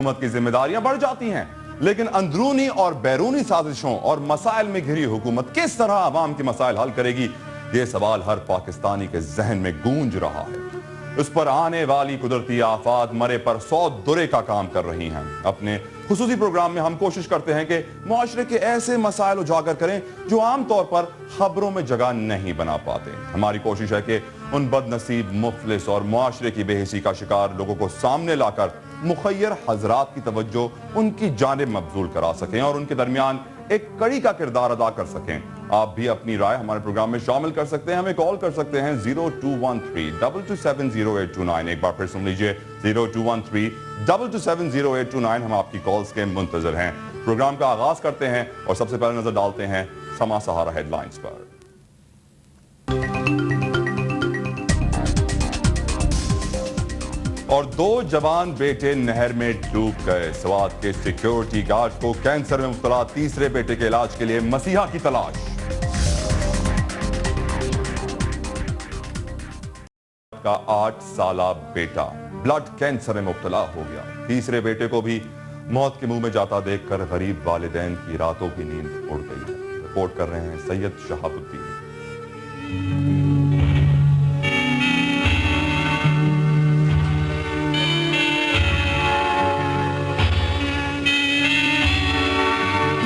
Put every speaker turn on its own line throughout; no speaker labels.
حکومت کی ذمہ داریاں بڑھ جاتی ہیں، لیکن اندرونی اور بیرونی سازشوں اور مسائل میں گھری حکومت کس طرح عوام کے مسائل حل کرے گی، یہ سوال ہر پاکستانی کے ذہن میں گونج رہا ہے۔ اس پر آنے والی قدرتی آفات مرے پر 100 درے کا کام کر رہی ہیں۔ اپنے خصوصی پروگرام میں ہم کوشش کرتے ہیں کہ معاشرے کے ایسے مسائل اجاگر کریں جو عام طور پر خبروں میں جگہ نہیں بنا پاتے۔ ہماری کوشش ہے کہ ان بد نصیب، مفلس اور معاشرے کی بے حسی کا شکار لوگوں کو سامنے لا کر مخیر حضرات کی توجہ ان کی جانب مبذول کرا سکیں اور ان کے درمیان ایک کڑی کا کردار ادا کر سکیں۔ آپ بھی اپنی رائے ہمارے پروگرام میں شامل کر سکتے ہیں، ہمیں کال کر سکتے ہیں 0213-227-0829۔ ایک بار پھر سن لیجئے 0213-227-0829۔ ہم آپ کی کالز کے منتظر ہیں۔ پروگرام کا آغاز کرتے ہیں اور سب سے پہلے نظر ڈالتے ہیں سما سہارا ہیڈ لائنز پر۔ اور 2 جوان بیٹے نہر میں ڈوب گئے۔ سوات کے سیکیورٹی گارڈ کو کینسر میں مبتلا تیسرے بیٹے کے علاج کے لیے مسیحا کی تلاش۔ کا 8 سالہ بیٹا بلڈ کینسر میں مبتلا ہو گیا۔ تیسرے بیٹے کو بھی موت کے منہ میں جاتا دیکھ کر غریب والدین کی راتوں کی نیند اڑ گئی ہے۔ رپورٹ کر رہے ہیں سید شہاب الدین۔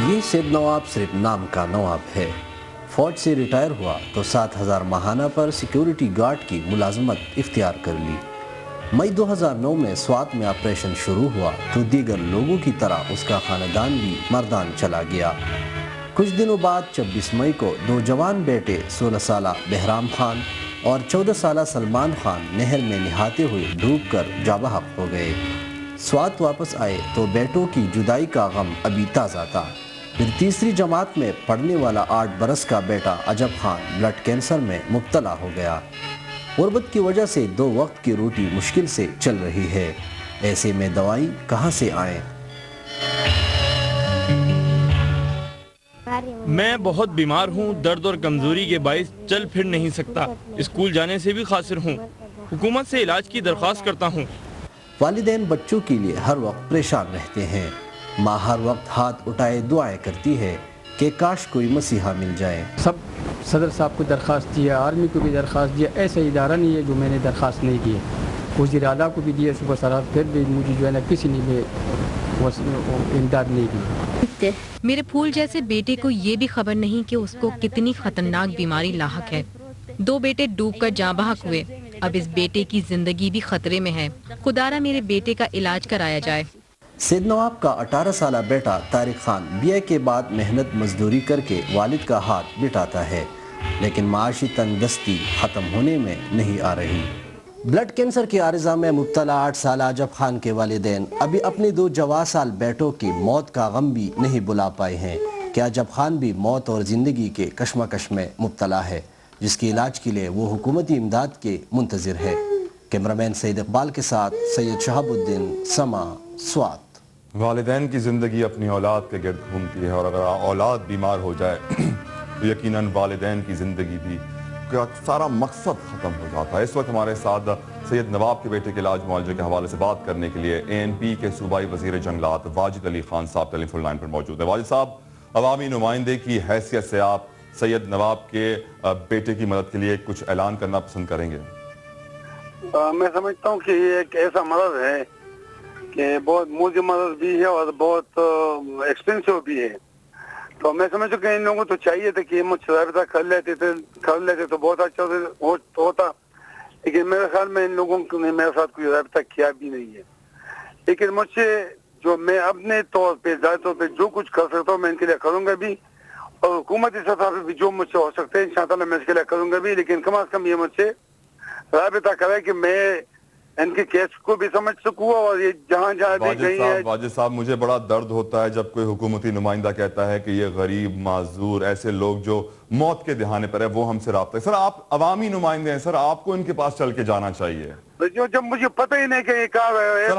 یہ سید نواب صرف نام کا نواب ہے۔ فوج سے ریٹائر ہوا تو 7000 ماہانہ پر سیکیورٹی گارڈ کی ملازمت اختیار کر لی۔ مئی 2009 میں سوات میں آپریشن شروع ہوا تو دیگر لوگوں کی طرح اس کا خاندان بھی مردان چلا گیا۔ کچھ دنوں بعد 26 مئی کو 2 جوان بیٹے 16 سالہ بہرام خان اور 14 سالہ سلمان خان نہر میں نہاتے ہوئے ڈوب کر جاں بحق ہو گئے۔ سوات واپس آئے تو بیٹوں کی جدائی کا غم ابھی تازہ تھا۔ پھر تیسری جماعت میں پڑھنے والا 8 برس کا بیٹا عجب خان بلڈ کینسر میں مبتلا ہو گیا۔ غربت کی وجہ سے 2 وقت کی روٹی مشکل سے چل رہی ہے، ایسے میں دوائی کہاں سے آئیں؟
میں بہت بیمار ہوں، درد اور کمزوری کے باعث چل پھر نہیں سکتا، اسکول جانے سے بھی قاصر ہوں، حکومت سے علاج کی درخواست کرتا ہوں۔
والدین بچوں کے لیے ہر وقت پریشان رہتے ہیں۔ ماں ہر وقت ہاتھ اٹھائے دعائیں کرتی ہے کہ کاش کوئی مسیحا مل جائے۔
سب صدر صاحب کو درخواست دیا، آرمی کو بھی درخواست دیا، ایسا ادارہ نہیں ہے جو میں نے درخواست نہیں کی ہے۔ وزیر اعلیٰ کو بھی دیا صبح سرات، پھر بھی مجھے جو ہے نا کسی نے بھی امداد نہیں کی۔
میرے پھول جیسے بیٹے کو یہ بھی خبر نہیں کہ اس کو کتنی خطرناک بیماری لاحق ہے۔ 2 بیٹے ڈوب کر جاں بحق ہوئے، اب اس بیٹے کی زندگی بھی خطرے میں ہے۔ خدارا میرے بیٹے کا علاج کرایا جائے۔
سید نواب کا 18 سالہ بیٹا طارق خان BA کے بعد محنت مزدوری کر کے والد کا ہاتھ بٹاتا ہے، لیکن معاشی تنگ دستی ختم ہونے میں نہیں آ رہی۔ بلڈ کینسر کے عارضہ میں مبتلا 8 سالہ عجب خان کے والدین ابھی اپنے 2 جواں سال بیٹوں کی موت کا غم بھی نہیں بلا پائے ہیں کہ عجب خان بھی موت اور زندگی کے کشمکش میں مبتلا ہے، جس کے علاج کے لیے وہ حکومتی امداد کے منتظر ہے۔ کیمرامین سید اقبال کے ساتھ سید شہاب الدین، سما، سوات۔
والدین کی زندگی اپنی اولاد کے گرد گھومتی ہے، اور اگر اولاد بیمار ہو جائے تو یقیناً والدین کی زندگی بھی کا سارا مقصد ختم ہو جاتا ہے۔ اس وقت ہمارے ساتھ سید نواب کے بیٹے کے علاج معالجے کے حوالے سے بات کرنے کے لیے ANP کے صوبائی وزیر جنگلات واجد علی خان صاحب ٹیلی فون لائن پر موجود ہیں۔ واجد صاحب، عوامی نمائندے کی حیثیت سے آپ سید نواب کے بیٹے کی مدد کے لیے کچھ اعلان کرنا پسند کریں گے؟
میں سمجھتا ہوں کہ یہ ایک ایسا مرض ہے کہ بہت موذی مرض بھی ہے اور بہت ایکسپینسو بھی ہے، تو میں سمجھتا ہوں کہ ان لوگوں تو چاہیے تھا کہ مجھ سے رابطہ کر لیتے تو بہت اچھا ہوتا، لیکن میرے خیال میں ان لوگوں نے میرے ساتھ کوئی رابطہ کیا بھی نہیں ہے۔ لیکن مجھ سے جو میں اپنے طور پہ ذاتی طور پہ جو کچھ کر سکتا ہوں میں ان کے لیے کروں گا بھی، اور حکومتی سطح پہ بھی جو مجھ سے ہو سکتا ہے انشاءاللہ میں اس کے لیے کروں گا بھی، لیکن کم از کم یہ مجھ سے رابطہ کرے کہ میں ان کے کیس کو بھی سمجھ سکوں، اور یہ جہاں بھی کہیں ہے۔
واجد صاحب، مجھے بڑا درد ہوتا ہے جب کوئی حکومتی نمائندہ کہتا ہے کہ یہ غریب، معذور، ایسے لوگ جو موت کے دہانے پر ہے وہ ہم سے رابطہ ہے۔ سر، آپ عوامی نمائندے ہیں، سر آپ کو ان کے پاس چل کے جانا چاہیے۔
جب مجھے پتہ ہی نہیں کہ یہ کہاں ہے،
سر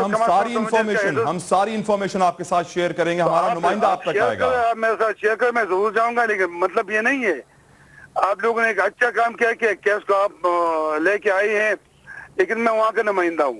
ہم ساری انفارمیشن آپ کے ساتھ شیئر کریں گے، ہمارا نمائندہ آپ تک آئے گا۔
آپ میرے ساتھ شیئر کر، میں ضرور جاؤں گا، لیکن مطلب یہ نہیں ہے۔ آپ لوگوں نے ایک اچھا کام کیا کہ کیس کو آپ لے کے آئی ہیں، لیکن میں وہاں کا نمائندہ ہوں۔